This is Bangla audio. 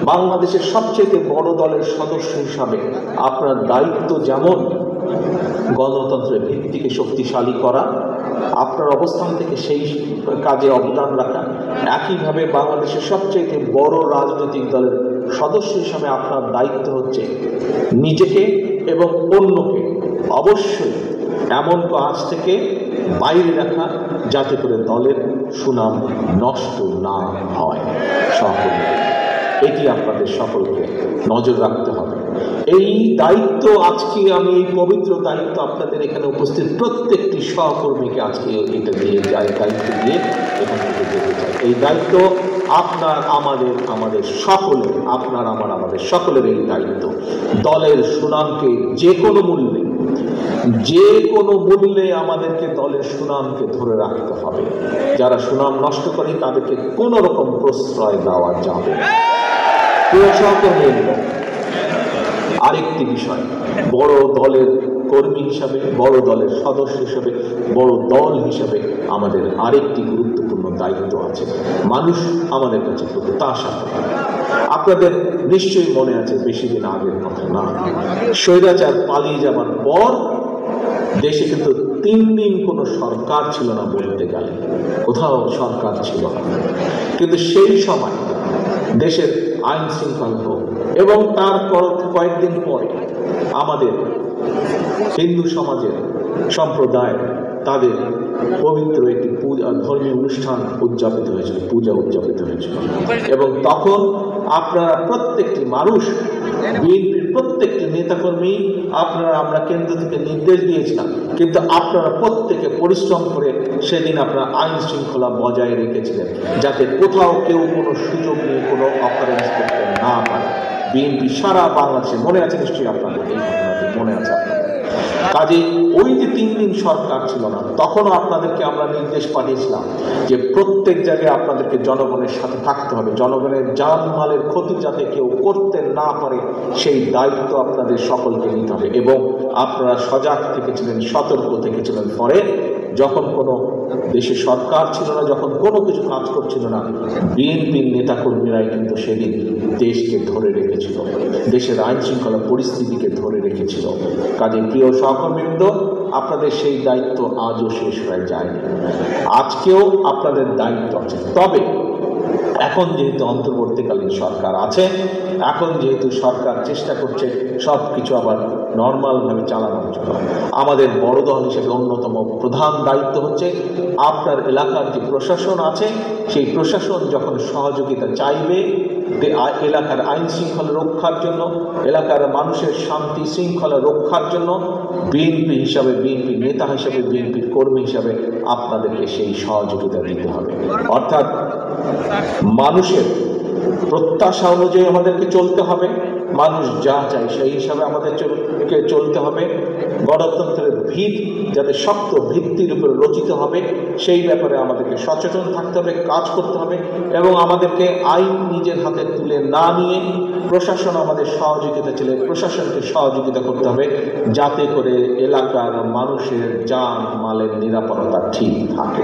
বাংলাদেশের সবচেয়ে বড় দলের সদস্য হিসাবে আপনার দায়িত্ব যেমন গণতন্ত্রের ভিত্তিকে শক্তিশালী করা, আপনার অবস্থান থেকে সেই কাজে অবদান রাখা, একইভাবে বাংলাদেশের সবচেয়ে বড় রাজনৈতিক দলের সদস্য হিসাবে আপনার দায়িত্ব হচ্ছে নিজেকে এবং অন্যকে অবশ্যই এমন কাজ থেকে বাইরে রাখা যাতে করে দলের সুনাম নষ্ট না হয়। সহকর্মী, এটি আপনাদের সকলকে নজর রাখতে হবে। এই দায়িত্ব আজকে আমি এই পবিত্র দায়িত্ব আপনাদের এখানে উপস্থিত প্রত্যেকটি সহকর্মীকে আজকে এটা দিয়ে দায়িত্ব দিয়ে এখান থেকে যেতে চাই। এই দায়িত্ব আপনার আমাদের সকলের, আপনার আমাদের সকলের এই দায়িত্ব। দলের সুনামকে যে কোনো মূল্যে আমাদেরকে দলের সুনামকে ধরে রাখতে হবে। যারা সুনাম নষ্ট করে তাদেরকে কোনো রকম প্রশ্রয় দেওয়া যাবে। প্রিয় সহকর্মী, আরেকটি বিষয়, বড় দলের কর্মী হিসাবে, বড় দলের সদস্য হিসাবে, বড় দল হিসাবে আমাদের আরেকটি গুরুত্বপূর্ণ দায়িত্ব আছে। মানুষ আমাদের কাছে প্রত্যাশা করে। আপনাদের নিশ্চয়ই মনে আছে, বেশি দিন আগের কথা না, স্বৈরাচার পালিয়ে যাবার পর দেশে কিন্তু 3 দিন কোনো সরকার ছিল না, বলতে গেলে কোথাও সরকার ছিল না। কিন্তু সেই সময় দেশের আইন শৃঙ্খলা হোক এবং তার কয়েকদিন পরে আমাদের হিন্দু সমাজের সম্প্রদায় তাদের পবিত্র একটি ধর্মীয় অনুষ্ঠান উদযাপিত হয়েছিল, পূজা উদযাপিত হয়েছিল। এবং তখন আপনারা প্রত্যেকটি মানুষ, বিএনপির প্রত্যেকটি নেতাকর্মী, আমরা কেন্দ্র থেকে নির্দেশ দিয়েছিলাম, কিন্তু আপনারা প্রত্যেকে পরিশ্রম করে সেদিন আপনারা আইন শৃঙ্খলা বজায় রেখেছিলেন, যাতে কোথাও কেউ কোনো সুযোগ নিয়ে কোনো অকারেন্স করতে না পারে। বিএনপি সারা বাংলাদেশে, মনে আছে নিশ্চয়ই আপনাদের, এই ঘটনাটি মনে আছে আপনাদের। কাজে ওই যে 3 দিন সরকার ছিল না, তখনও আপনাদেরকে আমরা নির্দেশ পাঠিয়েছিলাম যে প্রত্যেক জায়গায় আপনাদেরকে জনগণের সাথে থাকতে হবে, জনগণের জানমালের ক্ষতি যাতে কেউ করতে না পারে সেই দায়িত্ব আপনাদের সকলকে নিতে হবে। এবং আপনারা সজাগ থেকেছিলেন, সতর্ক থেকেছিলেন। পরে যখন কোনো দেশে সরকার ছিল না, যখন কোনো কিছু কাজ করছিল না, বিএনপির নেতাকর্মীরাই কিন্তু সেদিন দেশকে ধরে রেখেছিল, দেশের আইন শৃঙ্খলা পরিস্থিতিকে ধরে রেখেছিল। কাজে প্রিয় সহকর্মীবৃন্দ, আপনাদের সেই দায়িত্ব আজও শেষ হয়ে যায়নি, আজকেও আপনাদের দায়িত্ব আছে। তবে এখন যেহেতু অন্তর্বর্তীকালীন সরকার আছে, এখন যেহেতু সরকার চেষ্টা করছে সব কিছু আবার নর্মালভাবে চালানোর জন্য, আমাদের বড় দল হিসেবে অন্যতম প্রধান দায়িত্ব হচ্ছে আপনার এলাকার যে প্রশাসন আছে, সেই প্রশাসন যখন সহযোগিতা চাইবে এলাকার আইন শৃঙ্খলা রক্ষার জন্য, এলাকার মানুষের শান্তি শৃঙ্খলা রক্ষার জন্য, বিএনপি হিসাবে, বিএনপি নেতা হিসাবে, বিএনপির কর্মী হিসাবে আপনাদেরকে সেই সহযোগিতা দিতে হবে। অর্থাৎ মানুষের প্রত্যাশা অনুযায়ী আমাদেরকে চলতে হবে, মানুষ যা চায় সেই হিসাবে আমাদেরকে চলতে হবে। গণতন্ত্রের ভিত যাতে শক্ত ভিত্তির উপরে রচিত হবে সেই ব্যাপারে আমাদেরকে সচেতন থাকতে হবে, কাজ করতে হবে। এবং আমাদেরকে আইন নিজের হাতে তুলে না নিয়ে প্রশাসন আমাদের সহযোগিতা ছিল, প্রশাসনকে সহযোগিতা করতে হবে যাতে করে এলাকার মানুষের জান মালের নিরাপত্তা ঠিক থাকে।